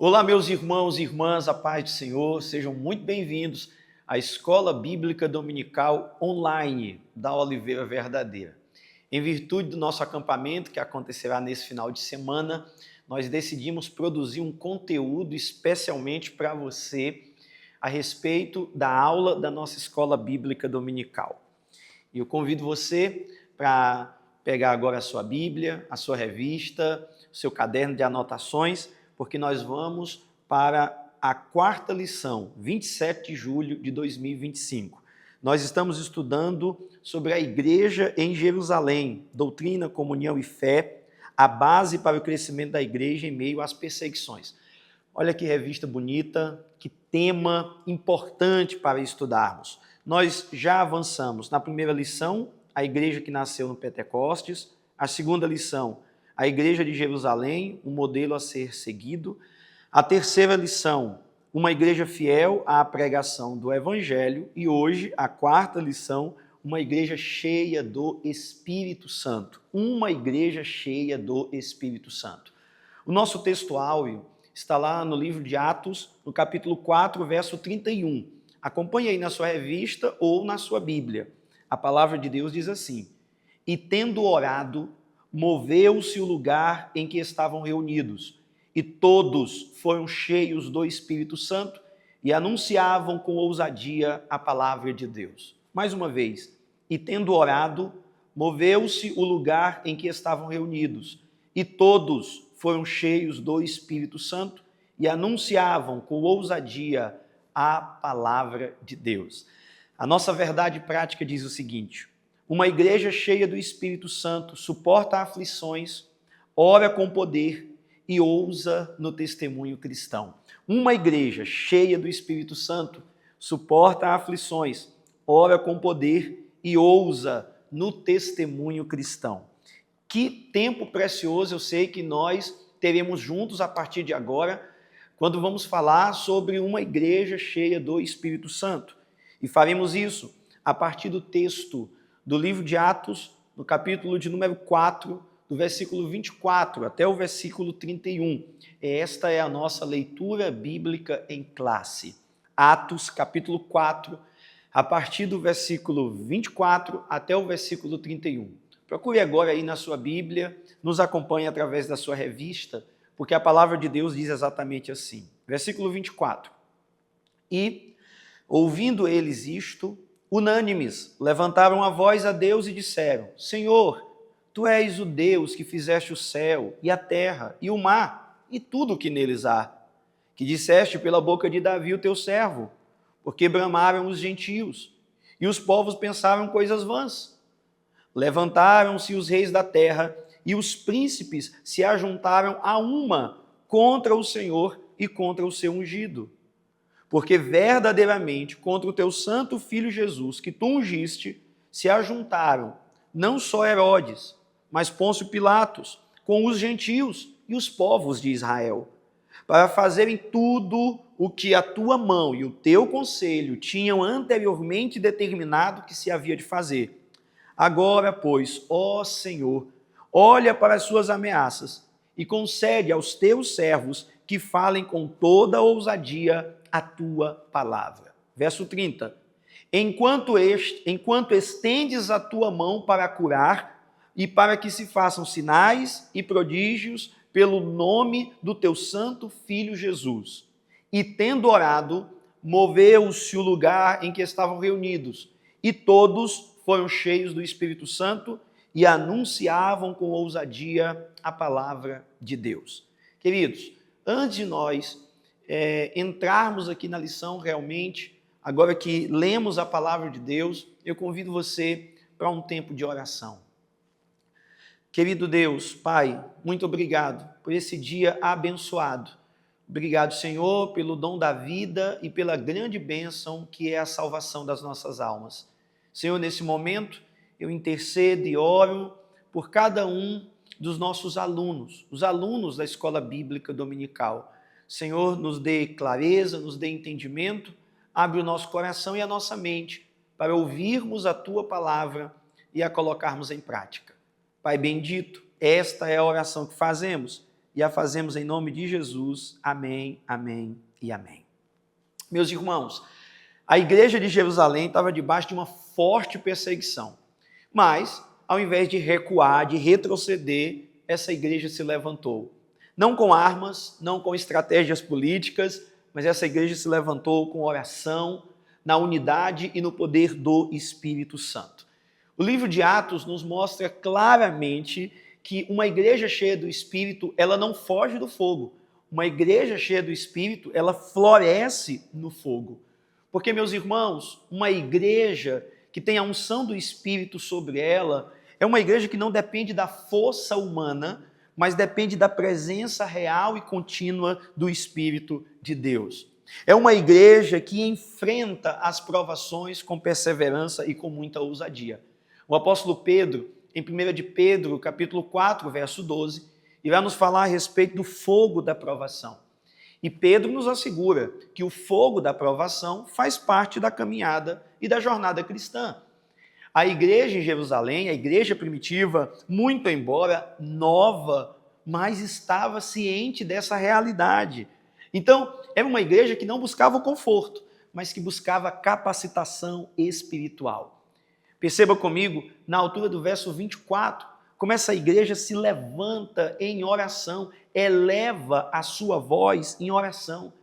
Olá, meus irmãos e irmãs, a paz do Senhor, sejam muito bem-vindos à Escola Bíblica Dominical Online da Oliveira Verdadeira. Em virtude do nosso acampamento que acontecerá nesse final de semana, nós decidimos produzir um conteúdo especialmente para você a respeito da aula da nossa Escola Bíblica Dominical. E eu convido você para pegar agora a sua Bíblia, a sua revista, o seu caderno de anotações, porque nós vamos para a quarta lição, 27 de julho de 2025. Nós estamos estudando sobre a igreja em Jerusalém, doutrina, comunhão e fé, a base para o crescimento da igreja em meio às perseguições. Olha que revista bonita, que tema importante para estudarmos. Nós já avançamos na primeira lição, a igreja que nasceu no Pentecostes, a segunda lição, a igreja de Jerusalém, um modelo a ser seguido. A terceira lição, uma igreja fiel à pregação do Evangelho. E hoje, a quarta lição, uma igreja cheia do Espírito Santo. Uma igreja cheia do Espírito Santo. O nosso texto áureo está lá no livro de Atos, no capítulo 4, verso 31. Acompanhe aí na sua revista ou na sua Bíblia. A palavra de Deus diz assim: e tendo orado, moveu-se o lugar em que estavam reunidos, e todos foram cheios do Espírito Santo e anunciavam com ousadia a palavra de Deus. Mais uma vez, e tendo orado, moveu-se o lugar em que estavam reunidos, e todos foram cheios do Espírito Santo e anunciavam com ousadia a palavra de Deus. A nossa verdade prática diz o seguinte: uma igreja cheia do Espírito Santo suporta aflições, ora com poder e ousa no testemunho cristão. Uma igreja cheia do Espírito Santo suporta aflições, ora com poder e ousa no testemunho cristão. Que tempo precioso eu sei que nós teremos juntos a partir de agora, quando vamos falar sobre uma igreja cheia do Espírito Santo. E faremos isso a partir do texto do livro de Atos, no capítulo de número 4, do versículo 24 até o versículo 31. Esta é a nossa leitura bíblica em classe. Atos, capítulo 4, a partir do versículo 24 até o versículo 31. Procure agora aí na sua Bíblia, nos acompanhe através da sua revista, porque a palavra de Deus diz exatamente assim. Versículo 24. E, ouvindo eles isto, unânimes, levantaram a voz a Deus e disseram: Senhor, Tu és o Deus que fizeste o céu e a terra e o mar e tudo o que neles há, que disseste pela boca de Davi o teu servo, porque bramaram os gentios e os povos pensaram coisas vãs. Levantaram-se os reis da terra e os príncipes se ajuntaram a uma contra o Senhor e contra o seu ungido. Porque verdadeiramente contra o teu santo Filho Jesus, que tu ungiste, se ajuntaram não só Herodes, mas Pôncio Pilatos, com os gentios e os povos de Israel, para fazerem tudo o que a tua mão e o teu conselho tinham anteriormente determinado que se havia de fazer. Agora, pois, ó Senhor, olha para as suas ameaças e concede aos teus servos que falem com toda ousadia a tua palavra. Verso 30. Enquanto estendes a tua mão para curar e para que se façam sinais e prodígios pelo nome do teu santo Filho Jesus. E tendo orado, moveu-se o lugar em que estavam reunidos, e todos foram cheios do Espírito Santo e anunciavam com ousadia a palavra de Deus. Queridos, antes de nós entrarmos aqui na lição realmente, agora que lemos a palavra de Deus, eu convido você para um tempo de oração. Querido Deus, Pai, muito obrigado por esse dia abençoado. Obrigado, Senhor, pelo dom da vida e pela grande bênção que é a salvação das nossas almas. Senhor, nesse momento, eu intercedo e oro por cada um dos nossos alunos, os alunos da Escola Bíblica Dominical. Senhor, nos dê clareza, nos dê entendimento, abre o nosso coração e a nossa mente para ouvirmos a Tua palavra e a colocarmos em prática. Pai bendito, esta é a oração que fazemos, e a fazemos em nome de Jesus. Amém, amém e amém. Meus irmãos, a igreja de Jerusalém estava debaixo de uma forte perseguição, mas, ao invés de recuar, de retroceder, essa igreja se levantou. Não com armas, não com estratégias políticas, mas essa igreja se levantou com oração, na unidade e no poder do Espírito Santo. O livro de Atos nos mostra claramente que uma igreja cheia do Espírito, ela não foge do fogo. Uma igreja cheia do Espírito, ela floresce no fogo. Porque, meus irmãos, uma igreja que tem a unção do Espírito sobre ela, é uma igreja que não depende da força humana, mas depende da presença real e contínua do Espírito de Deus. É uma igreja que enfrenta as provações com perseverança e com muita ousadia. O apóstolo Pedro, em 1 de Pedro, capítulo 4, verso 12, irá nos falar a respeito do fogo da provação. E Pedro nos assegura que o fogo da provação faz parte da caminhada e da jornada cristã. A igreja em Jerusalém, a igreja primitiva, muito embora nova, mas estava ciente dessa realidade. Então, era uma igreja que não buscava o conforto, mas que buscava capacitação espiritual. Perceba comigo, na altura do verso 24, como essa igreja se levanta em oração, eleva a sua voz em oração.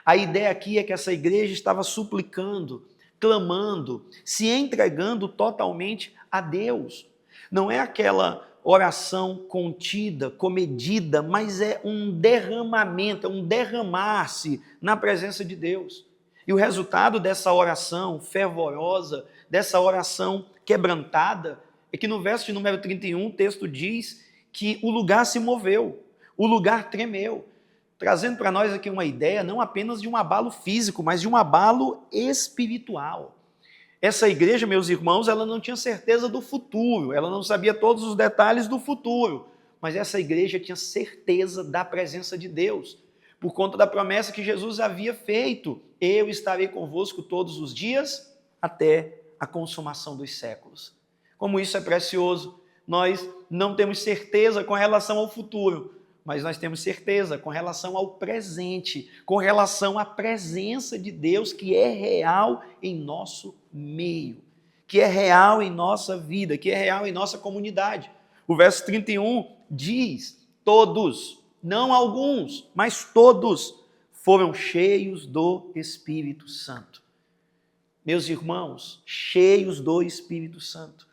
A ideia aqui é que essa igreja estava suplicando, clamando, se entregando totalmente a Deus. Não é aquela oração contida, comedida, mas é um derramamento, é um derramar-se na presença de Deus. E o resultado dessa oração fervorosa, dessa oração quebrantada, é que no verso de número 31, o texto diz que o lugar se moveu, o lugar tremeu, trazendo para nós aqui uma ideia não apenas de um abalo físico, mas de um abalo espiritual. Essa igreja, meus irmãos, ela não tinha certeza do futuro, ela não sabia todos os detalhes do futuro, mas essa igreja tinha certeza da presença de Deus, por conta da promessa que Jesus havia feito: eu estarei convosco todos os dias até a consumação dos séculos. Como isso é precioso! Nós não temos certeza com relação ao futuro, mas nós temos certeza com relação ao presente, com relação à presença de Deus que é real em nosso meio, que é real em nossa vida, que é real em nossa comunidade. O verso 31 diz: todos, não alguns, mas todos foram cheios do Espírito Santo. Meus irmãos, cheios do Espírito Santo.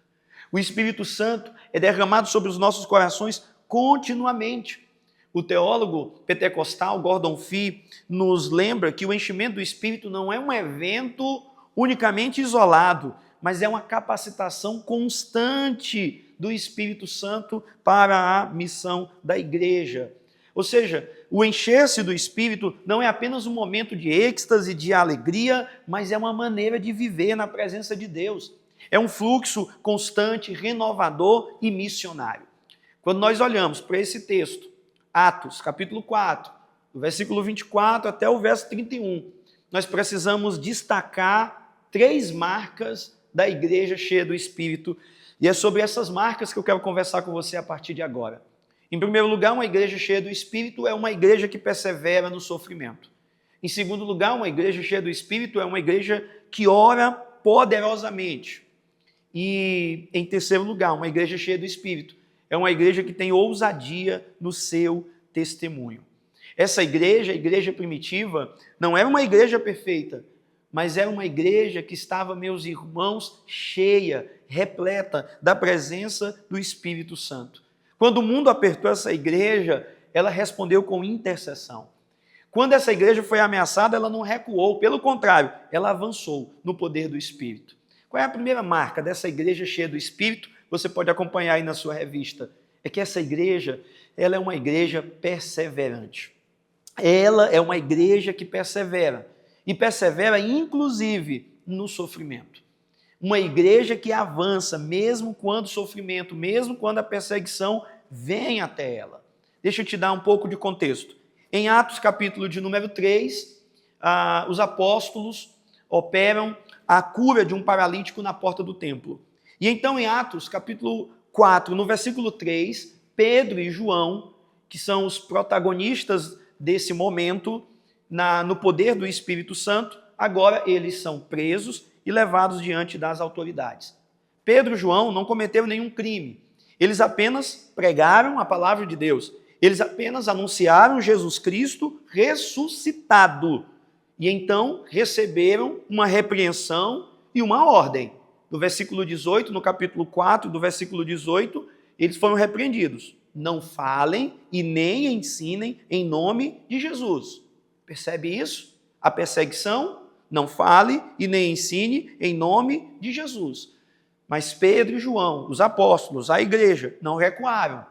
O Espírito Santo é derramado sobre os nossos corações continuamente. O teólogo pentecostal Gordon Fee nos lembra que o enchimento do Espírito não é um evento unicamente isolado, mas é uma capacitação constante do Espírito Santo para a missão da igreja. Ou seja, o encher-se do Espírito não é apenas um momento de êxtase, de alegria, mas é uma maneira de viver na presença de Deus. É um fluxo constante, renovador e missionário. Quando nós olhamos para esse texto, Atos, capítulo 4, do versículo 24 até o verso 31, nós precisamos destacar 3 marcas da igreja cheia do Espírito, e é sobre essas marcas que eu quero conversar com você a partir de agora. Em primeiro lugar, uma igreja cheia do Espírito é uma igreja que persevera no sofrimento. Em segundo lugar, uma igreja cheia do Espírito é uma igreja que ora poderosamente. E, em terceiro lugar, uma igreja cheia do Espírito é uma igreja que tem ousadia no seu testemunho. Essa igreja, a igreja primitiva, não era uma igreja perfeita, mas era uma igreja que estava, meus irmãos, cheia, repleta da presença do Espírito Santo. Quando o mundo apertou essa igreja, ela respondeu com intercessão. Quando essa igreja foi ameaçada, ela não recuou, pelo contrário, ela avançou no poder do Espírito. Qual é a primeira marca dessa igreja cheia do Espírito? Você pode acompanhar aí na sua revista. É que essa igreja, ela é uma igreja perseverante. Ela é uma igreja que persevera. E persevera, inclusive, no sofrimento. Uma igreja que avança, mesmo quando o sofrimento, mesmo quando a perseguição vem até ela. Deixa eu te dar um pouco de contexto. Em Atos, capítulo de número 3, os apóstolos operam a cura de um paralítico na porta do templo. E então, em Atos, capítulo 4, no versículo 3, Pedro e João que são os protagonistas desse momento no poder do Espírito Santo, agora eles são presos e levados diante das autoridades. Pedro e João não cometeram nenhum crime. Eles apenas pregaram a palavra de Deus. Eles apenas anunciaram Jesus Cristo ressuscitado. E então receberam uma repreensão e uma ordem. No versículo 18, no capítulo 4, do versículo 18, eles foram repreendidos. Não falem e nem ensinem em nome de Jesus. Percebe isso? A perseguição, não fale e nem ensine em nome de Jesus. Mas Pedro e João, os apóstolos, a igreja, não recuaram.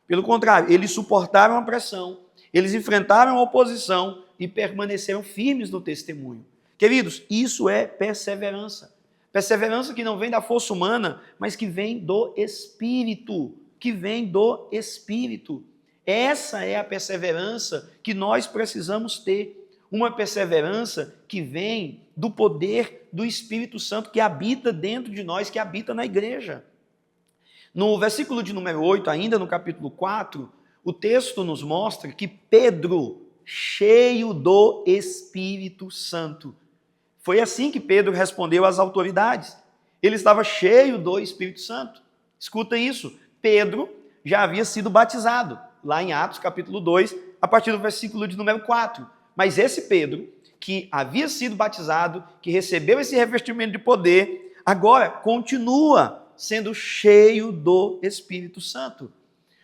Pelo contrário, eles suportaram a pressão, eles enfrentaram a oposição e permaneceram firmes no testemunho. Queridos, isso é perseverança. Perseverança que não vem da força humana, mas que vem do Espírito. Que vem do Espírito. Essa é a perseverança que nós precisamos ter. Uma perseverança que vem do poder do Espírito Santo que habita dentro de nós, que habita na igreja. No versículo de número 8, ainda no capítulo 4, o texto nos mostra que Pedro, cheio do Espírito Santo, foi assim que Pedro respondeu às autoridades. Ele estava cheio do Espírito Santo. Escuta isso, Pedro já havia sido batizado, lá em Atos capítulo 2, a partir do versículo de número 4. Mas esse Pedro, que havia sido batizado, que recebeu esse revestimento de poder, agora continua sendo cheio do Espírito Santo.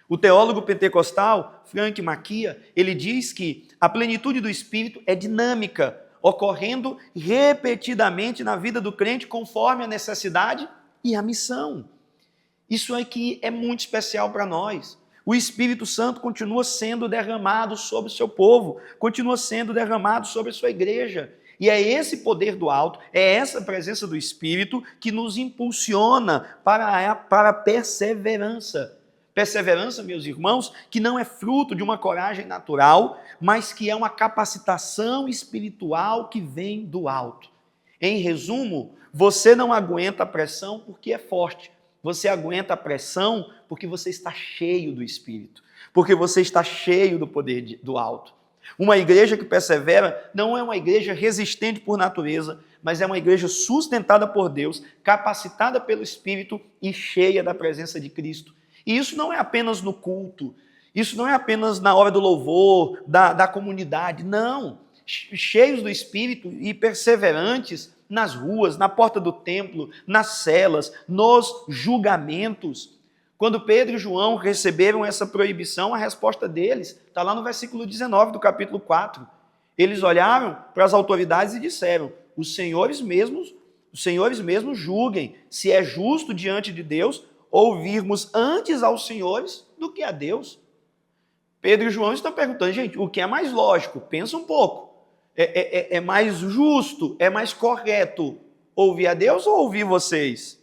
O teólogo pentecostal, Frank Maquia, ele diz que a plenitude do Espírito é dinâmica, ocorrendo repetidamente na vida do crente conforme a necessidade e a missão. Isso aqui é muito especial para nós. O Espírito Santo continua sendo derramado sobre o seu povo, continua sendo derramado sobre a sua igreja. E é esse poder do alto, é essa presença do Espírito que nos impulsiona para a perseverança. Perseverança, meus irmãos, que não é fruto de uma coragem natural, mas que é uma capacitação espiritual que vem do alto. Em resumo, você não aguenta a pressão porque é forte. Você aguenta a pressão porque você está cheio do Espírito, porque você está cheio do poder do alto. Uma igreja que persevera não é uma igreja resistente por natureza, mas é uma igreja sustentada por Deus, capacitada pelo Espírito e cheia da presença de Cristo. E isso não é apenas no culto, isso não é apenas na hora do louvor, da comunidade, não. Cheios do Espírito e perseverantes nas ruas, na porta do templo, nas celas, nos julgamentos. Quando Pedro e João receberam essa proibição, a resposta deles está lá no versículo 19 do capítulo 4. Eles olharam para as autoridades e disseram: os senhores mesmos julguem se é justo diante de Deus ouvirmos antes aos senhores do que a Deus. Pedro e João estão perguntando, gente, o que é mais lógico? Pensa um pouco. É mais justo, é mais correto ouvir a Deus ou ouvir vocês?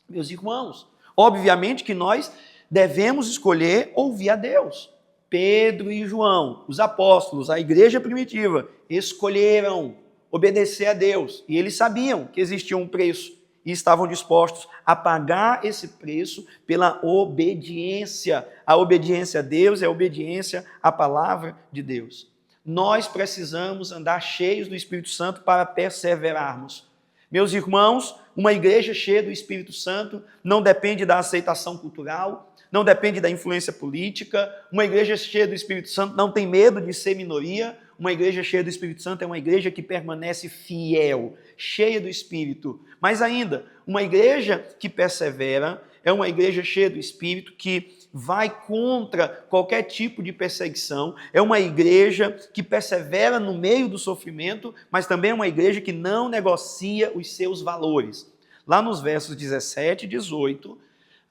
Meus irmãos, obviamente que nós devemos escolher ouvir a Deus. Pedro e João, os apóstolos, a igreja primitiva, escolheram obedecer a Deus. E eles sabiam que existia um preço e estavam dispostos a pagar esse preço pela obediência. A obediência a Deus é a obediência à palavra de Deus. Nós precisamos andar cheios do Espírito Santo para perseverarmos. Meus irmãos, uma igreja cheia do Espírito Santo não depende da aceitação cultural, não depende da influência política. Uma igreja cheia do Espírito Santo não tem medo de ser minoria. Uma igreja cheia do Espírito Santo é uma igreja que permanece fiel, cheia do Espírito. Mas ainda, uma igreja que persevera é uma igreja cheia do Espírito que vai contra qualquer tipo de perseguição, é uma igreja que persevera no meio do sofrimento, mas também é uma igreja que não negocia os seus valores. Lá nos versos 17 e 18,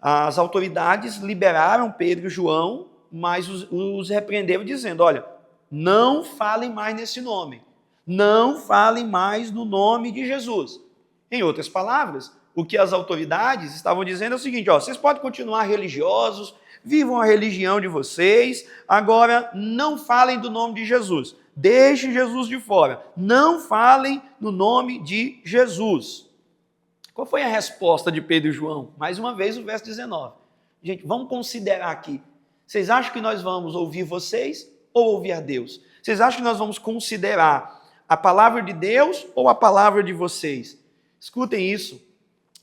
as autoridades liberaram Pedro e João, mas os repreenderam dizendo, olha, não falem mais nesse nome, não falem mais no nome de Jesus. Em outras palavras, o que as autoridades estavam dizendo é o seguinte, ó, vocês podem continuar religiosos, vivam a religião de vocês, agora não falem do nome de Jesus, deixem Jesus de fora, não falem no nome de Jesus. Qual foi a resposta de Pedro e João? Mais uma vez o verso 19. Gente, vamos considerar aqui, Vocês acham que nós vamos ouvir vocês ou ouvir a Deus? Vocês acham que nós vamos considerar a palavra de Deus ou a palavra de vocês? Escutem isso.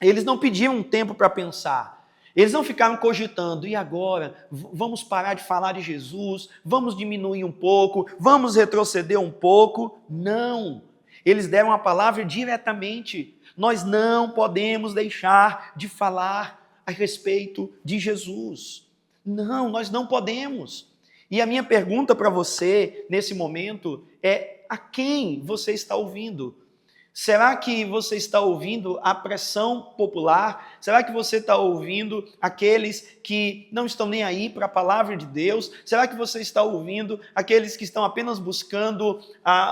Eles não pediam um tempo para pensar. Eles não ficaram cogitando, e agora? Vamos parar de falar de Jesus? Vamos diminuir um pouco? Vamos retroceder um pouco? Não. Eles deram a palavra diretamente. Nós não podemos deixar de falar a respeito de Jesus. Não, nós não podemos. E a minha pergunta para você, nesse momento, é: a quem você está ouvindo? Será que você está ouvindo a pressão popular? Será que você está ouvindo aqueles que não estão nem aí para a palavra de Deus? Será que você está ouvindo aqueles que estão apenas buscando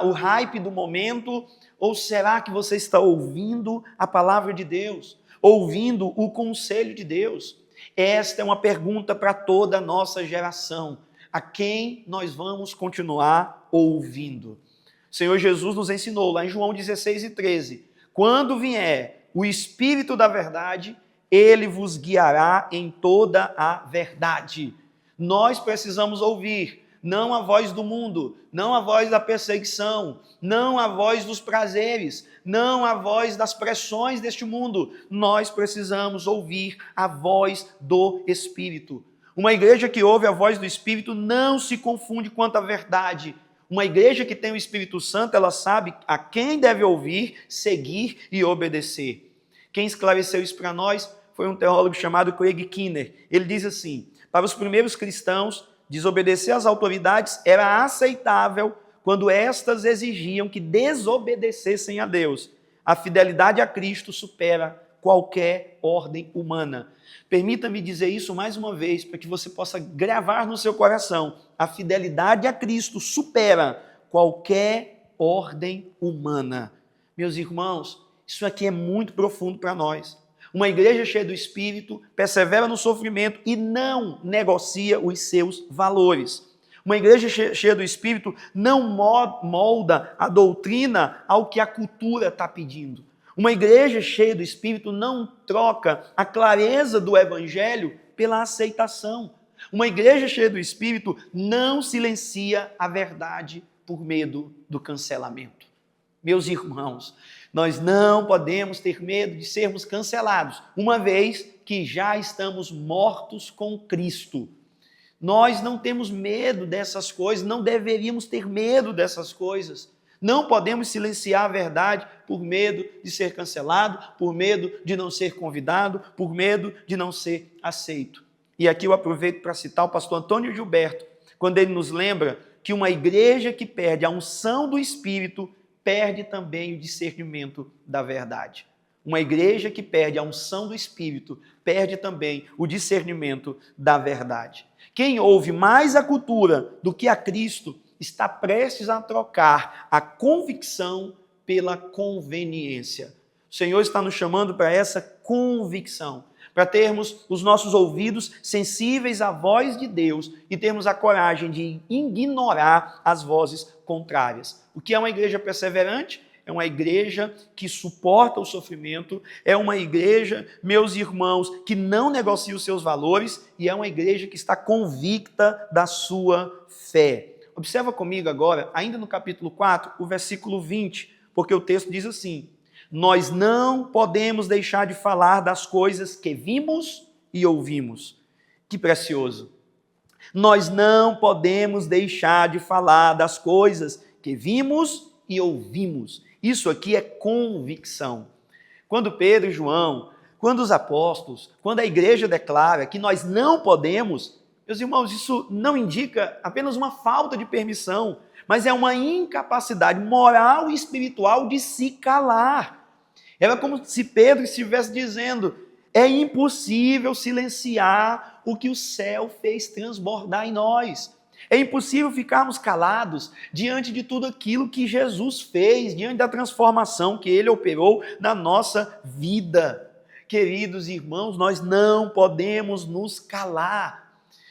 o hype do momento? Ou será que você está ouvindo a palavra de Deus? Ouvindo o conselho de Deus? Esta é uma pergunta para toda a nossa geração. A quem nós vamos continuar ouvindo? O Senhor Jesus nos ensinou lá em João 16:13, quando vier o Espírito da verdade, ele vos guiará em toda a verdade. Nós precisamos ouvir, não a voz do mundo, não a voz da perseguição, não a voz dos prazeres, não a voz das pressões deste mundo. Nós precisamos ouvir a voz do Espírito. Uma igreja que ouve a voz do Espírito não se confunde quanto à verdade. Uma igreja que tem o Espírito Santo, ela sabe a quem deve ouvir, seguir e obedecer. Quem esclareceu isso para nós foi um teólogo chamado Craig Kinner. Ele diz assim: para os primeiros cristãos, desobedecer às autoridades era aceitável quando estas exigiam que desobedecessem a Deus. A fidelidade a Cristo supera qualquer ordem humana. Permita-me dizer isso mais uma vez, para que você possa gravar no seu coração. A fidelidade a Cristo supera qualquer ordem humana. Meus irmãos, isso aqui é muito profundo para nós. Uma igreja cheia do Espírito persevera no sofrimento e não negocia os seus valores. Uma igreja cheia do Espírito não molda a doutrina ao que a cultura está pedindo. Uma igreja cheia do Espírito não troca a clareza do Evangelho pela aceitação. Uma igreja cheia do Espírito não silencia a verdade por medo do cancelamento. Meus irmãos, nós não podemos ter medo de sermos cancelados, uma vez que já estamos mortos com Cristo. Nós não temos medo dessas coisas, não deveríamos ter medo dessas coisas. Não podemos silenciar a verdade por medo de ser cancelado, por medo de não ser convidado, por medo de não ser aceito. E aqui eu aproveito para citar o pastor Antônio Gilberto, quando ele nos lembra que uma igreja que perde a unção do Espírito perde também o discernimento da verdade. Uma igreja que perde a unção do Espírito perde também o discernimento da verdade. Quem ouve mais a cultura do que a Cristo está prestes a trocar a convicção pela conveniência. O Senhor está nos chamando para essa convicção, para termos os nossos ouvidos sensíveis à voz de Deus e termos a coragem de ignorar as vozes contrárias. O que é uma igreja perseverante? É uma igreja que suporta o sofrimento, é uma igreja, meus irmãos, que não negocia os seus valores e é uma igreja que está convicta da sua fé. Observa comigo agora, ainda no capítulo 4, o versículo 20, porque o texto diz assim: nós não podemos deixar de falar das coisas que vimos e ouvimos. Que precioso! Nós não podemos deixar de falar das coisas que vimos e ouvimos. Isso aqui é convicção. Quando Pedro e João, quando os apóstolos, quando a igreja declara que nós não podemos, meus irmãos, isso não indica apenas uma falta de permissão, mas é uma incapacidade moral e espiritual de se calar. Era como se Pedro estivesse dizendo: é impossível silenciar o que o céu fez transbordar em nós. É impossível ficarmos calados diante de tudo aquilo que Jesus fez, diante da transformação que Ele operou na nossa vida. Queridos irmãos, nós não podemos nos calar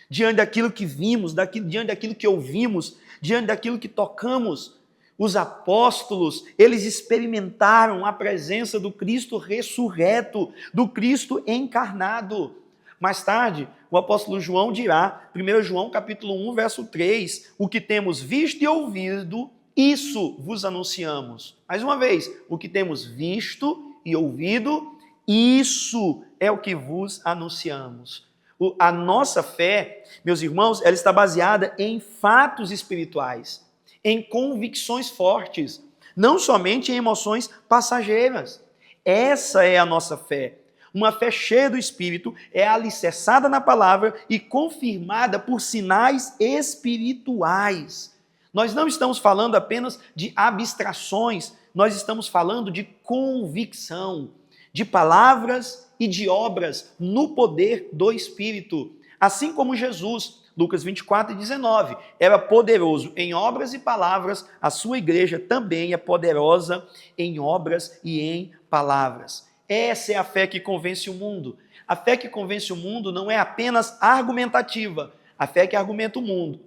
diante daquilo que vimos, diante daquilo que ouvimos, diante daquilo que tocamos. Os apóstolos, eles experimentaram a presença do Cristo ressurreto, do Cristo encarnado. Mais tarde, o apóstolo João dirá, 1 João capítulo 1, verso 3, o que temos visto e ouvido, isso vos anunciamos. Mais uma vez, o que temos visto e ouvido, isso é o que vos anunciamos. A nossa fé, meus irmãos, ela está baseada em fatos espirituais, em convicções fortes, não somente em emoções passageiras. Essa é a nossa fé. Uma fé cheia do Espírito é alicerçada na palavra e confirmada por sinais espirituais. Nós não estamos falando apenas de abstrações, nós estamos falando de convicção, de palavras e de obras no poder do Espírito. Assim como Jesus, Lucas 24:19, era poderoso em obras e palavras, a sua igreja também é poderosa em obras e em palavras. Essa é a fé que convence o mundo. A fé que convence o mundo não é apenas argumentativa. A fé que argumenta o mundo,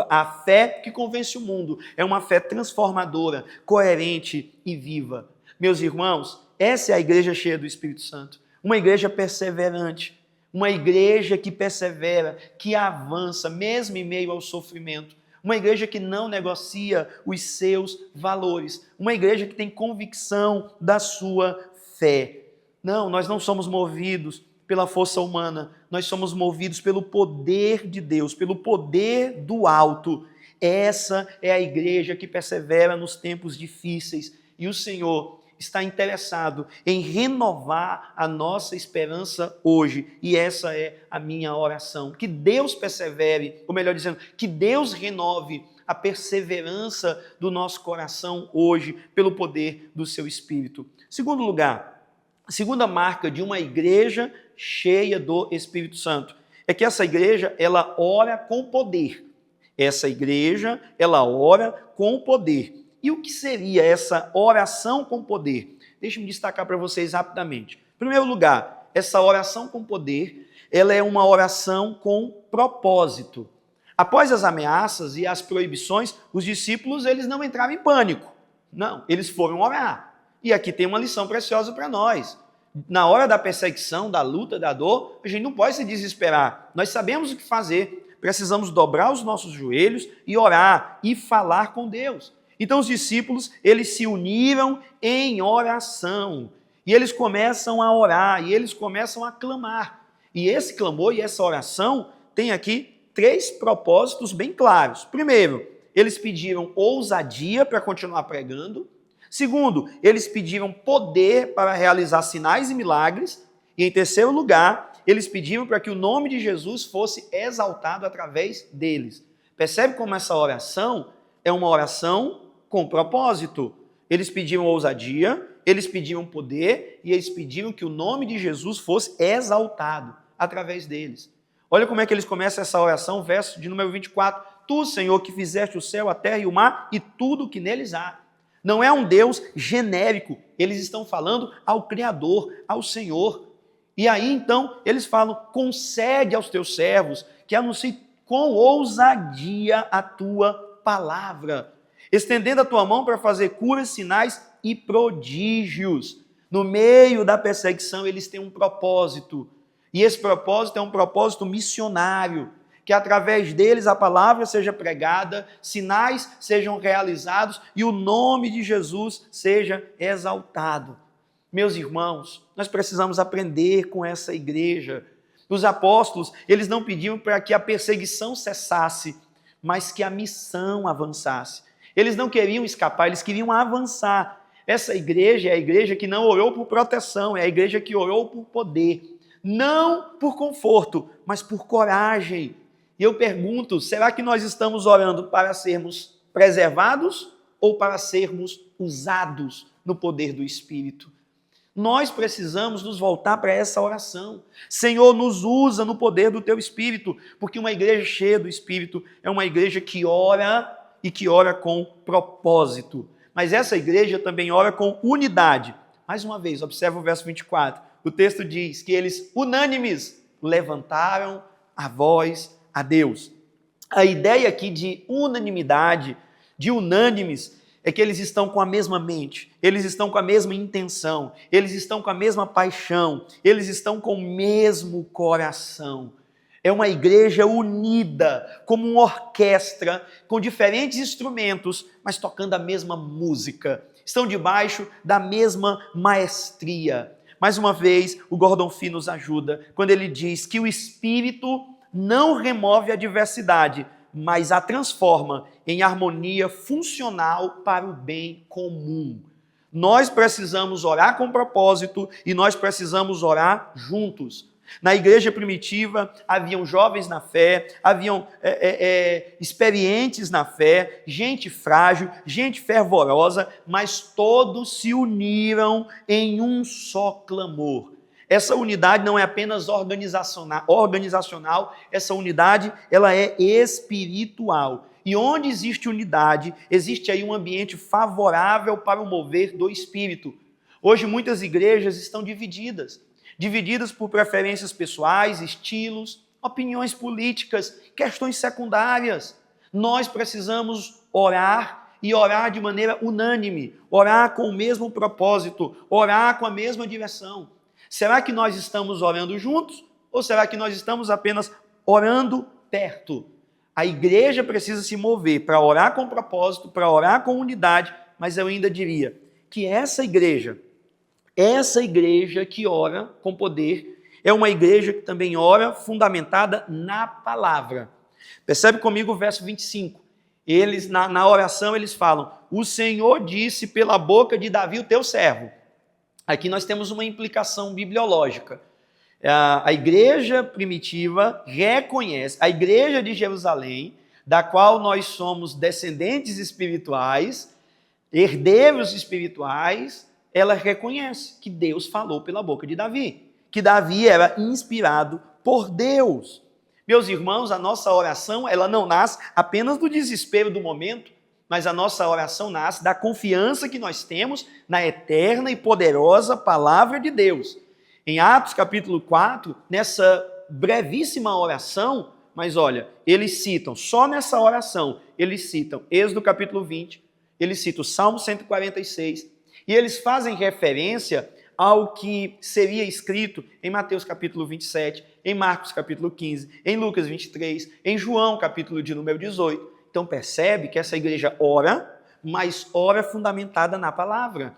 a fé que convence o mundo é uma fé transformadora, coerente e viva. Meus irmãos, essa é a igreja cheia do Espírito Santo. Uma igreja perseverante, uma igreja que persevera, que avança, mesmo em meio ao sofrimento. Uma igreja que não negocia os seus valores. Uma igreja que tem convicção da sua fé. Não, nós não somos movidos pela força humana, nós somos movidos pelo poder de Deus, pelo poder do alto. Essa é a igreja que persevera nos tempos difíceis. E o Senhor está interessado em renovar a nossa esperança hoje. E essa é a minha oração. Que Deus persevere, ou melhor dizendo, que Deus renove a perseverança do nosso coração hoje, pelo poder do seu Espírito. Segundo lugar, a segunda marca de uma igreja cheia do Espírito Santo é que essa igreja, ela ora com poder. Essa igreja, ela ora com poder. E o que seria essa oração com poder? Deixe-me destacar para vocês rapidamente. Em primeiro lugar, essa oração com poder, ela é uma oração com propósito. Após as ameaças e as proibições, os discípulos, eles não entraram em pânico. Não, eles foram orar. E aqui tem uma lição preciosa para nós. Na hora da perseguição, da luta, da dor, a gente não pode se desesperar. Nós sabemos o que fazer. Precisamos dobrar os nossos joelhos e orar e falar com Deus. Então os discípulos, eles se uniram em oração. E eles começam a orar, e eles começam a clamar. E esse clamor e essa oração tem aqui 3 propósitos bem claros. Primeiro, eles pediram ousadia para continuar pregando. Segundo, eles pediram poder para realizar sinais e milagres. E em terceiro lugar, eles pediram para que o nome de Jesus fosse exaltado através deles. Percebe como essa oração é uma oração com propósito? Eles pediram ousadia, eles pediram poder e eles pediram que o nome de Jesus fosse exaltado através deles. Olha como é que eles começam essa oração, verso de número 24. Tu, Senhor, que fizeste o céu, a terra e o mar e tudo o que neles há. Não é um Deus genérico, eles estão falando ao Criador, ao Senhor. E aí, então, eles falam, concede aos teus servos que anunciem com ousadia a tua palavra, estendendo a tua mão para fazer curas, sinais e prodígios. No meio da perseguição, eles têm um propósito, e esse propósito é um propósito missionário, que através deles a palavra seja pregada, sinais sejam realizados e o nome de Jesus seja exaltado. Meus irmãos, nós precisamos aprender com essa igreja. Os apóstolos, eles não pediam para que a perseguição cessasse, mas que a missão avançasse. Eles não queriam escapar, eles queriam avançar. Essa igreja é a igreja que não orou por proteção, é a igreja que orou por poder. Não por conforto, mas por coragem. E eu pergunto, será que nós estamos orando para sermos preservados ou para sermos usados no poder do Espírito? Nós precisamos nos voltar para essa oração. Senhor, nos usa no poder do Teu Espírito, porque uma igreja cheia do Espírito é uma igreja que ora e que ora com propósito. Mas essa igreja também ora com unidade. Mais uma vez, observa o verso 24. O texto diz que eles, unânimes, levantaram a voz a Deus. A ideia aqui de unanimidade, de unânimes, é que eles estão com a mesma mente, eles estão com a mesma intenção, eles estão com a mesma paixão, eles estão com o mesmo coração. É uma igreja unida, como uma orquestra, com diferentes instrumentos, mas tocando a mesma música. Estão debaixo da mesma maestria. Mais uma vez, o Gordon Fee nos ajuda quando ele diz que o Espírito não remove a diversidade, mas a transforma em harmonia funcional para o bem comum. Nós precisamos orar com propósito e nós precisamos orar juntos. Na igreja primitiva, haviam jovens na fé, haviam experientes na fé, gente frágil, gente fervorosa, mas todos se uniram em um só clamor. Essa unidade não é apenas organizacional, essa unidade ela é espiritual. E onde existe unidade, existe aí um ambiente favorável para o mover do Espírito. Hoje muitas igrejas estão divididas por preferências pessoais, estilos, opiniões políticas, questões secundárias. Nós precisamos orar e orar de maneira unânime, orar com o mesmo propósito, orar com a mesma direção. Será que nós estamos orando juntos ou será que nós estamos apenas orando perto? A igreja precisa se mover para orar com propósito, para orar com unidade, mas eu ainda diria que essa igreja que ora com poder, é uma igreja que também ora fundamentada na palavra. Percebe comigo o verso 25. Eles, na oração, eles falam, o Senhor disse pela boca de Davi, o teu servo. Aqui nós temos uma implicação bibliológica. A igreja primitiva reconhece, a igreja de Jerusalém, da qual nós somos descendentes espirituais, herdeiros espirituais, ela reconhece que Deus falou pela boca de Davi, que Davi era inspirado por Deus. Meus irmãos, a nossa oração, ela não nasce apenas do desespero do momento, mas a nossa oração nasce da confiança que nós temos na eterna e poderosa palavra de Deus. Em Atos capítulo 4, nessa brevíssima oração, mas olha, eles citam, só nessa oração, eles citam Êxodo capítulo 20, eles citam o Salmo 146, e eles fazem referência ao que seria escrito em Mateus capítulo 27, em Marcos capítulo 15, em Lucas 23, em João capítulo de número 18. Então percebe que essa igreja ora, mas ora fundamentada na palavra.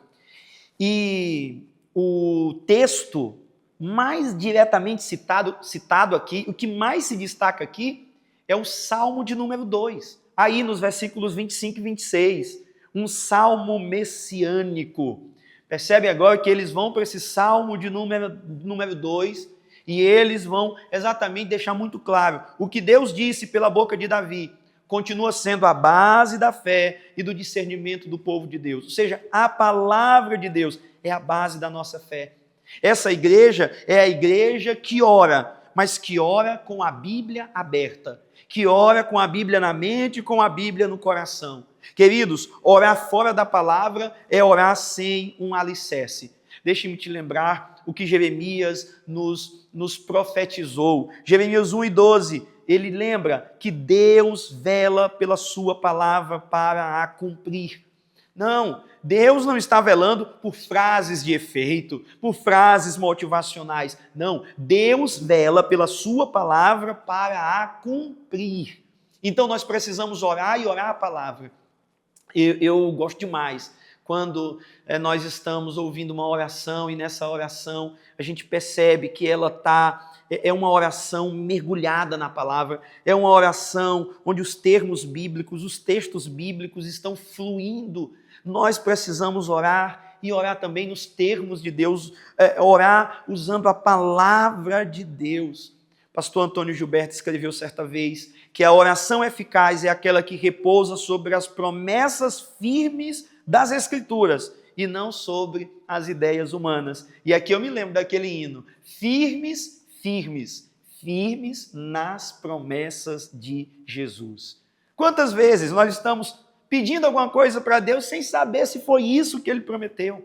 E o texto mais diretamente citado aqui, o que mais se destaca aqui, é o Salmo de número 2. Aí nos versículos 25 e 26, um salmo messiânico. Percebe agora que eles vão para esse salmo de número 2 e eles vão exatamente deixar muito claro o que Deus disse pela boca de Davi continua sendo a base da fé e do discernimento do povo de Deus. Ou seja, a palavra de Deus é a base da nossa fé. Essa igreja é a igreja que ora, mas que ora com a Bíblia aberta, que ora com a Bíblia na mente e com a Bíblia no coração. Queridos, orar fora da palavra é orar sem um alicerce. Deixe-me te lembrar o que Jeremias nos profetizou. Jeremias 1:12, ele lembra que Deus vela pela sua palavra para a cumprir. Não, Deus não está velando por frases de efeito, por frases motivacionais. Não, Deus vela pela sua palavra para a cumprir. Então nós precisamos orar e orar a palavra. Eu gosto demais quando nós estamos ouvindo uma oração e nessa oração a gente percebe que ela é uma oração mergulhada na palavra, é uma oração onde os termos bíblicos, os textos bíblicos estão fluindo. Nós precisamos orar e orar também nos termos de Deus, orar usando a palavra de Deus. Pastor Antônio Gilberto escreveu certa vez que a oração eficaz é aquela que repousa sobre as promessas firmes das Escrituras e não sobre as ideias humanas. E aqui eu me lembro daquele hino, firmes nas promessas de Jesus. Quantas vezes nós estamos pedindo alguma coisa para Deus sem saber se foi isso que Ele prometeu?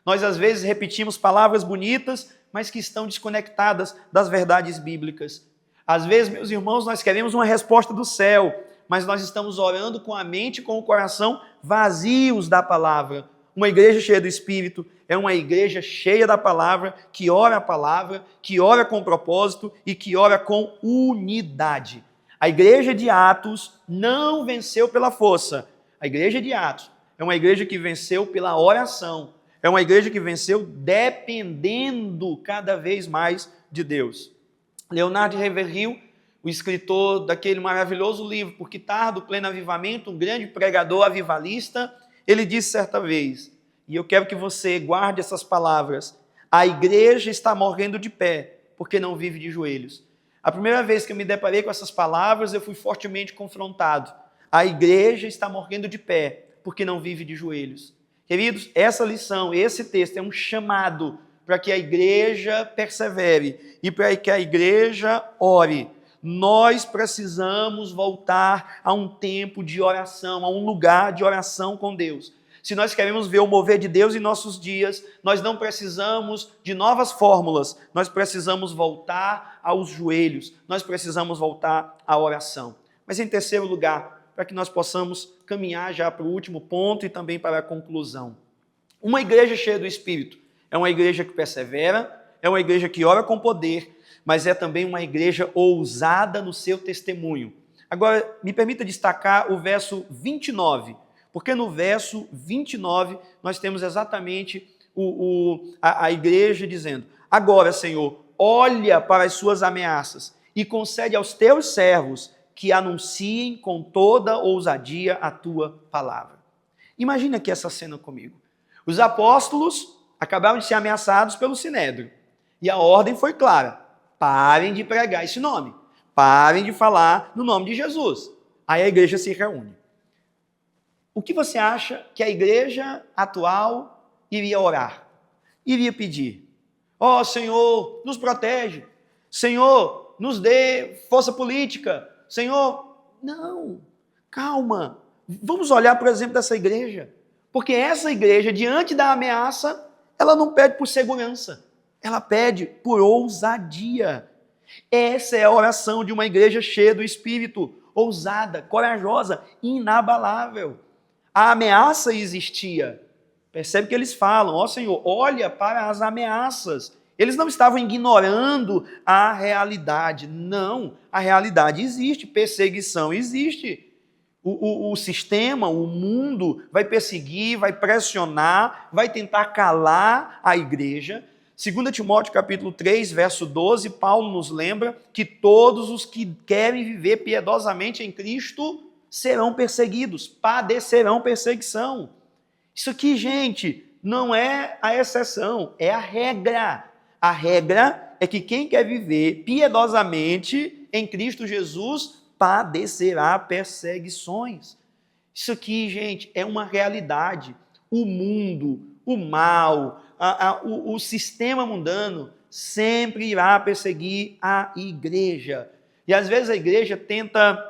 Nós às vezes repetimos palavras bonitas, mas que estão desconectadas das verdades bíblicas. Às vezes, meus irmãos, nós queremos uma resposta do céu, mas nós estamos orando com a mente e com o coração vazios da palavra. Uma igreja cheia do Espírito é uma igreja cheia da palavra, que ora a palavra, que ora com propósito e que ora com unidade. A igreja de Atos não venceu pela força. A igreja de Atos é uma igreja que venceu pela oração. É uma igreja que venceu dependendo cada vez mais de Deus. Leonard Ravenhill, o escritor daquele maravilhoso livro, Por que Tardo, Pleno Avivamento, um grande pregador avivalista, ele disse certa vez, e eu quero que você guarde essas palavras: a igreja está morrendo de pé, porque não vive de joelhos. A primeira vez que eu me deparei com essas palavras, eu fui fortemente confrontado. A igreja está morrendo de pé, porque não vive de joelhos. Queridos, essa lição, esse texto é um chamado para que a igreja persevere e para que a igreja ore. Nós precisamos voltar a um tempo de oração, a um lugar de oração com Deus. Se nós queremos ver o mover de Deus em nossos dias, nós não precisamos de novas fórmulas, nós precisamos voltar aos joelhos, nós precisamos voltar à oração. Mas em terceiro lugar, para que nós possamos caminhar já para o último ponto e também para a conclusão. Uma igreja cheia do Espírito é uma igreja que persevera, é uma igreja que ora com poder, mas é também uma igreja ousada no seu testemunho. Agora, me permita destacar o verso 29, porque no verso 29 nós temos exatamente a igreja dizendo: agora, Senhor, olha para as suas ameaças e concede aos teus servos que anunciem com toda ousadia a tua palavra. Imagina aqui essa cena comigo. Os apóstolos acabaram de ser ameaçados pelo Sinédrio. E a ordem foi clara: parem de pregar esse nome. Parem de falar no nome de Jesus. Aí a igreja se reúne. O que você acha que a igreja atual iria orar? Iria pedir: ó Senhor, nos protege. Senhor, nos dê força política. Senhor, não, calma. Vamos olhar, por exemplo, dessa igreja. Porque essa igreja, diante da ameaça, ela não pede por segurança. Ela pede por ousadia. Essa é a oração de uma igreja cheia do Espírito, ousada, corajosa, inabalável. A ameaça existia. Percebe que eles falam: ó Senhor, olha para as ameaças. Eles não estavam ignorando a realidade. Não, a realidade existe, perseguição existe. O sistema, o mundo vai perseguir, vai pressionar, vai tentar calar a igreja. 2 Timóteo capítulo 3, verso 12, Paulo nos lembra que todos os que querem viver piedosamente em Cristo serão perseguidos, padecerão perseguição. Isso aqui, gente, não é a exceção, é a regra. A regra é que quem quer viver piedosamente em Cristo Jesus padecerá perseguições. Isso aqui, gente, é uma realidade. O mundo, o mal, o sistema mundano sempre irá perseguir a igreja. E às vezes a igreja tenta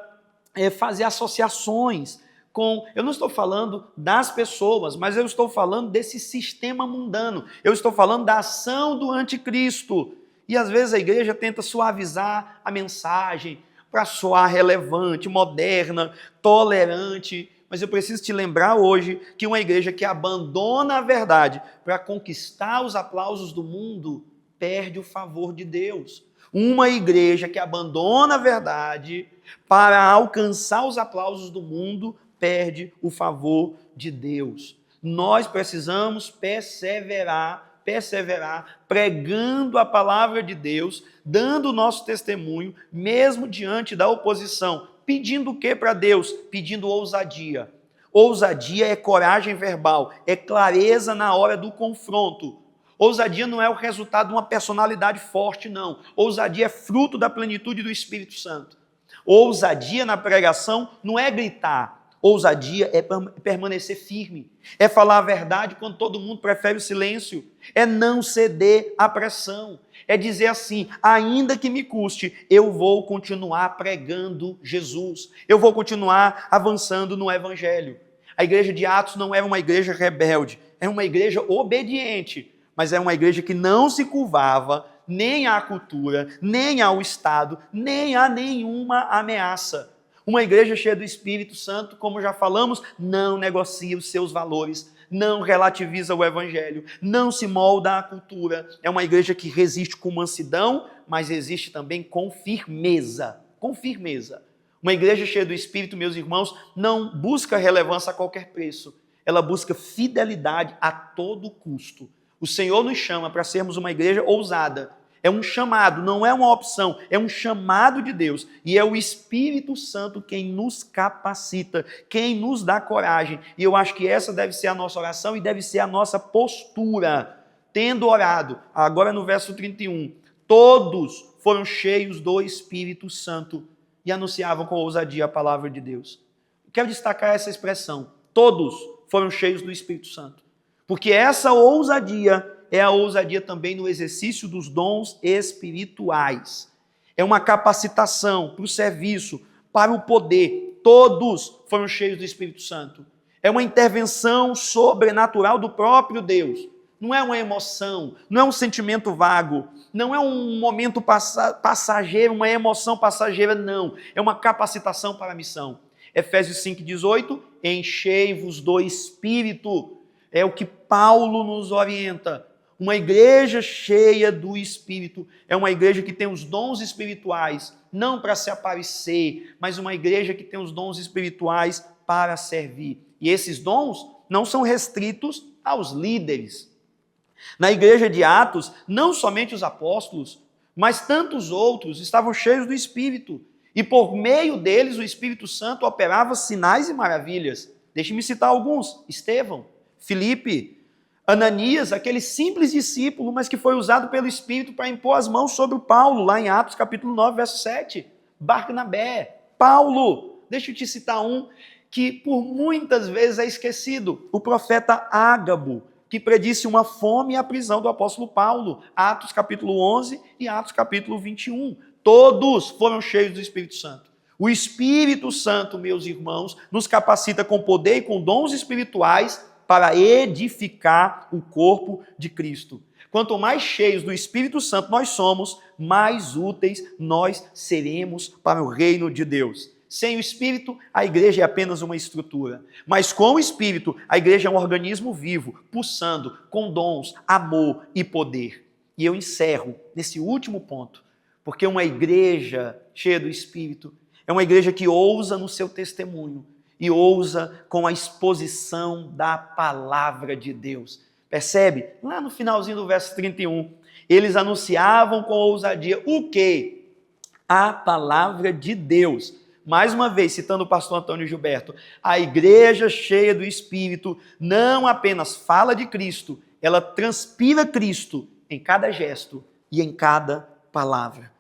fazer associações com... Eu não estou falando das pessoas, mas eu estou falando desse sistema mundano. Eu estou falando da ação do anticristo. E às vezes a igreja tenta suavizar a mensagem para soar relevante, moderna, tolerante. Mas eu preciso te lembrar hoje que uma igreja que abandona a verdade para conquistar os aplausos do mundo perde o favor de Deus. Uma igreja que abandona a verdade para alcançar os aplausos do mundo perde o favor de Deus. Nós precisamos perseverar, pregando a palavra de Deus, dando o nosso testemunho, mesmo diante da oposição. Pedindo o que para Deus? Pedindo ousadia. Ousadia é coragem verbal, é clareza na hora do confronto. Ousadia não é o resultado de uma personalidade forte, não. Ousadia é fruto da plenitude do Espírito Santo. Ousadia na pregação não é gritar. Ousadia é permanecer firme, é falar a verdade quando todo mundo prefere o silêncio, é não ceder à pressão, é dizer assim: ainda que me custe, eu vou continuar pregando Jesus, eu vou continuar avançando no Evangelho. A igreja de Atos não era uma igreja rebelde, é uma igreja obediente, mas é uma igreja que não se curvava nem à cultura, nem ao Estado, nem a nenhuma ameaça. Uma igreja cheia do Espírito Santo, como já falamos, não negocia os seus valores, não relativiza o evangelho, não se molda à cultura. É uma igreja que resiste com mansidão, mas resiste também com firmeza. Com firmeza. Uma igreja cheia do Espírito, meus irmãos, não busca relevância a qualquer preço. Ela busca fidelidade a todo custo. O Senhor nos chama para sermos uma igreja ousada. É um chamado, não é uma opção, é um chamado de Deus. E é o Espírito Santo quem nos capacita, quem nos dá coragem. E eu acho que essa deve ser a nossa oração e deve ser a nossa postura. Tendo orado, agora no verso 31, todos foram cheios do Espírito Santo e anunciavam com ousadia a palavra de Deus. Quero destacar essa expressão, todos foram cheios do Espírito Santo. Porque essa ousadia é a ousadia também no exercício dos dons espirituais. É uma capacitação para o serviço, para o poder. Todos foram cheios do Espírito Santo. É uma intervenção sobrenatural do próprio Deus. Não é uma emoção, não é um sentimento vago, não é um momento passageiro, uma emoção passageira, não. É uma capacitação para a missão. Efésios 5,18, enchei-vos do Espírito. É o que Paulo nos orienta. Uma igreja cheia do Espírito é uma igreja que tem os dons espirituais, não para se aparecer, mas uma igreja que tem os dons espirituais para servir. E esses dons não são restritos aos líderes. Na igreja de Atos, não somente os apóstolos, mas tantos outros estavam cheios do Espírito. E por meio deles o Espírito Santo operava sinais e maravilhas. Deixe-me citar alguns. Estevão, Filipe, Ananias, aquele simples discípulo, mas que foi usado pelo Espírito para impor as mãos sobre o Paulo, lá em Atos capítulo 9, verso 7. Barnabé, Paulo, deixa eu te citar um que por muitas vezes é esquecido, o profeta Ágabo, que predisse uma fome e a prisão do apóstolo Paulo, Atos capítulo 11 e Atos capítulo 21. Todos foram cheios do Espírito Santo. O Espírito Santo, meus irmãos, nos capacita com poder e com dons espirituais para edificar o corpo de Cristo. Quanto mais cheios do Espírito Santo nós somos, mais úteis nós seremos para o reino de Deus. Sem o Espírito, a igreja é apenas uma estrutura. Mas com o Espírito, a igreja é um organismo vivo, pulsando, com dons, amor e poder. E eu encerro nesse último ponto, porque uma igreja cheia do Espírito é uma igreja que ousa no seu testemunho, e ousa com a exposição da palavra de Deus. Percebe? Lá no finalzinho do verso 31, eles anunciavam com ousadia o quê? A palavra de Deus. Mais uma vez, citando o pastor Antônio Gilberto, a igreja cheia do Espírito não apenas fala de Cristo, ela transpira Cristo em cada gesto e em cada palavra.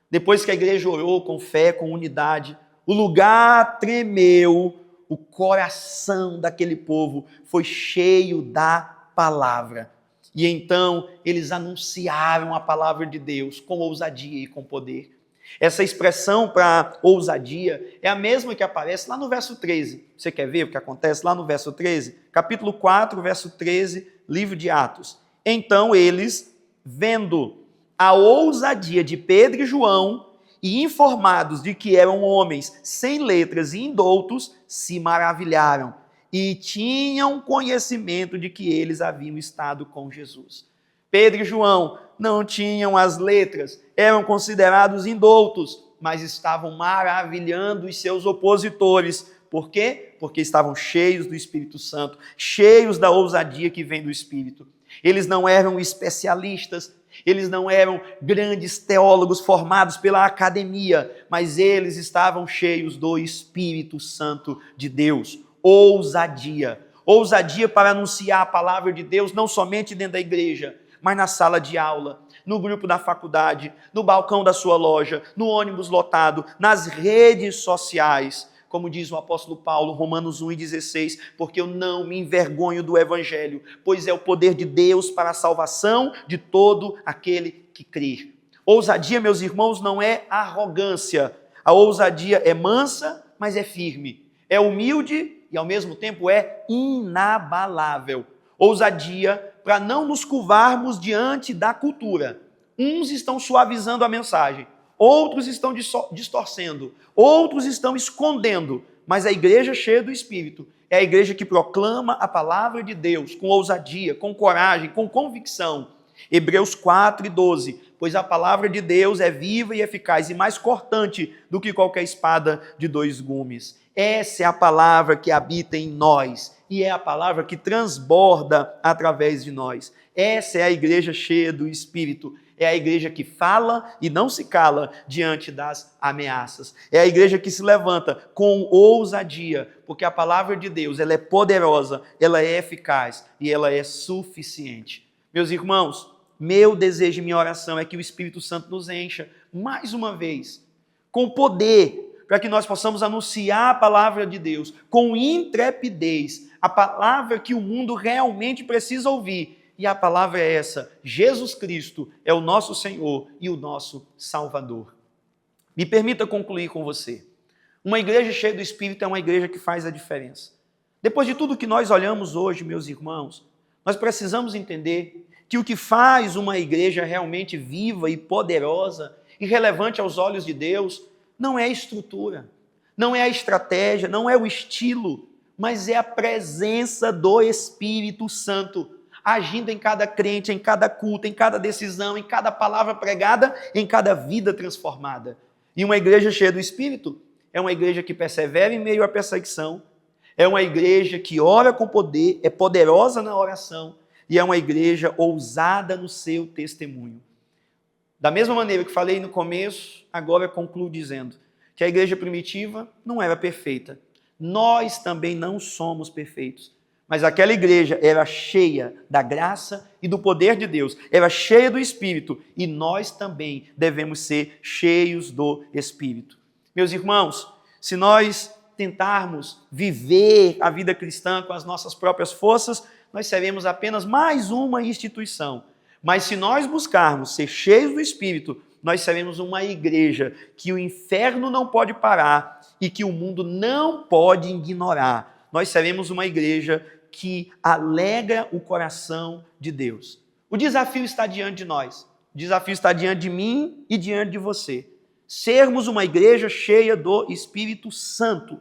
Depois que a igreja orou com fé, com unidade, o lugar tremeu, o coração daquele povo foi cheio da palavra. E então eles anunciaram a palavra de Deus com ousadia e com poder. Essa expressão para ousadia é a mesma que aparece lá no verso 13. Você quer ver o que acontece lá no verso 13? Capítulo 4, verso 13, livro de Atos. Então eles, vendo a ousadia de Pedro e João, e informados de que eram homens sem letras e indoutos, se maravilharam e tinham conhecimento de que eles haviam estado com Jesus. Pedro e João não tinham as letras, eram considerados indoutos, mas estavam maravilhando os seus opositores. Por quê? Porque estavam cheios do Espírito Santo, cheios da ousadia que vem do Espírito. Eles não eram especialistas, eles não eram grandes teólogos formados pela academia, mas eles estavam cheios do Espírito Santo de Deus. Ousadia. Ousadia para anunciar a palavra de Deus, não somente dentro da igreja, mas na sala de aula, no grupo da faculdade, no balcão da sua loja, no ônibus lotado, nas redes sociais. Como diz o apóstolo Paulo, Romanos 1,16, porque eu não me envergonho do evangelho, pois é o poder de Deus para a salvação de todo aquele que crer. Ousadia, meus irmãos, não é arrogância. A ousadia é mansa, mas é firme. É humilde e ao mesmo tempo é inabalável. Ousadia para não nos curvarmos diante da cultura. Uns estão suavizando a mensagem, outros estão distorcendo, outros estão escondendo, mas a igreja cheia do Espírito é a igreja que proclama a palavra de Deus com ousadia, com coragem, com convicção. Hebreus 4:12, pois a palavra de Deus é viva e eficaz e mais cortante do que qualquer espada de 2 gumes. Essa é a palavra que habita em nós e é a palavra que transborda através de nós. Essa é a igreja cheia do Espírito. É a igreja que fala e não se cala diante das ameaças. É a igreja que se levanta com ousadia, porque a palavra de Deus, ela é poderosa, ela é eficaz e ela é suficiente. Meus irmãos, meu desejo e minha oração é que o Espírito Santo nos encha, mais uma vez, com poder, para que nós possamos anunciar a palavra de Deus com intrepidez, a palavra que o mundo realmente precisa ouvir. E a palavra é essa: Jesus Cristo é o nosso Senhor e o nosso Salvador. Me permita concluir com você. Uma igreja cheia do Espírito é uma igreja que faz a diferença. Depois de tudo que nós olhamos hoje, meus irmãos, nós precisamos entender que o que faz uma igreja realmente viva e poderosa e relevante aos olhos de Deus não é a estrutura, não é a estratégia, não é o estilo, mas é a presença do Espírito Santo agindo em cada crente, em cada culto, em cada decisão, em cada palavra pregada, em cada vida transformada. E uma igreja cheia do Espírito é uma igreja que persevera em meio à perseguição, é uma igreja que ora com poder, é poderosa na oração e é uma igreja ousada no seu testemunho. Da mesma maneira que falei no começo, agora concluo dizendo que a igreja primitiva não era perfeita. Nós também não somos perfeitos. Mas aquela igreja era cheia da graça e do poder de Deus, era cheia do Espírito, e nós também devemos ser cheios do Espírito. Meus irmãos, se nós tentarmos viver a vida cristã com as nossas próprias forças, nós seremos apenas mais uma instituição. Mas se nós buscarmos ser cheios do Espírito, nós seremos uma igreja que o inferno não pode parar e que o mundo não pode ignorar. Nós seremos uma igreja que alegra o coração de Deus. O desafio está diante de nós. O desafio está diante de mim e diante de você. Sermos uma igreja cheia do Espírito Santo.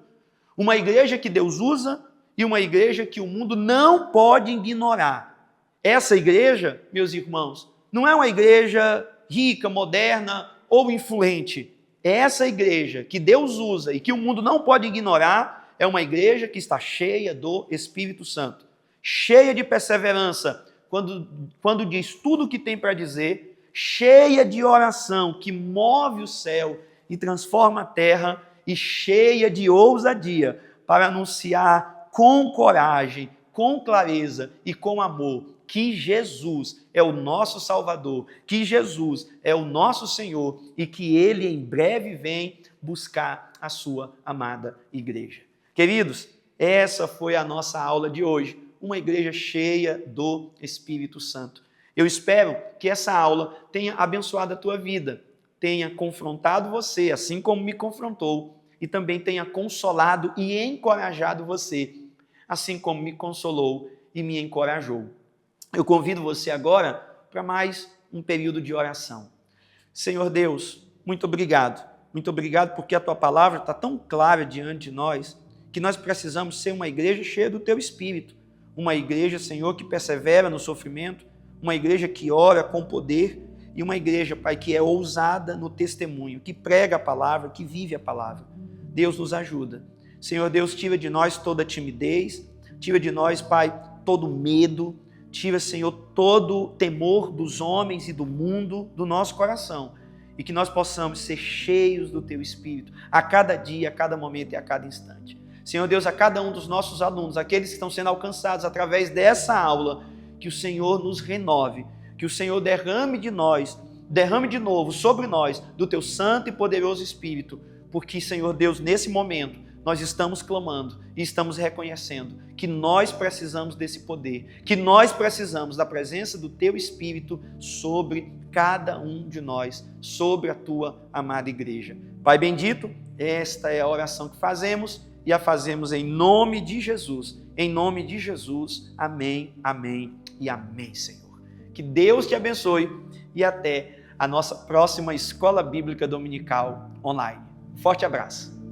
Uma igreja que Deus usa e uma igreja que o mundo não pode ignorar. Essa igreja, meus irmãos, não é uma igreja rica, moderna ou influente. Essa igreja que Deus usa e que o mundo não pode ignorar é uma igreja que está cheia do Espírito Santo, cheia de perseverança, quando diz tudo o que tem para dizer, cheia de oração que move o céu e transforma a terra, e cheia de ousadia para anunciar com coragem, com clareza e com amor que Jesus é o nosso Salvador, que Jesus é o nosso Senhor e que Ele em breve vem buscar a sua amada igreja. Queridos, essa foi a nossa aula de hoje, uma igreja cheia do Espírito Santo. Eu espero que essa aula tenha abençoado a tua vida, tenha confrontado você, assim como me confrontou, e também tenha consolado e encorajado você, assim como me consolou e me encorajou. Eu convido você agora para mais um período de oração. Senhor Deus, muito obrigado porque a tua palavra está tão clara diante de nós, que nós precisamos ser uma igreja cheia do teu Espírito, uma igreja, Senhor, que persevera no sofrimento, uma igreja que ora com poder e uma igreja, Pai, que é ousada no testemunho, que prega a palavra, que vive a palavra. Deus nos ajuda. Senhor Deus, tira de nós toda timidez, tira de nós, Pai, todo medo, tira, Senhor, todo temor dos homens e do mundo do nosso coração e que nós possamos ser cheios do teu Espírito a cada dia, a cada momento e a cada instante. Senhor Deus, a cada um dos nossos alunos, aqueles que estão sendo alcançados através dessa aula, que o Senhor nos renove, que o Senhor derrame de novo sobre nós do teu santo e poderoso Espírito, porque, Senhor Deus, nesse momento, nós estamos clamando e estamos reconhecendo que nós precisamos desse poder, que nós precisamos da presença do teu Espírito sobre cada um de nós, sobre a tua amada igreja. Pai bendito, esta é a oração que fazemos e a fazemos em nome de Jesus. Em nome de Jesus. Amém, amém e amém, Senhor. Que Deus te abençoe e até a nossa próxima Escola Bíblica Dominical online. Forte abraço!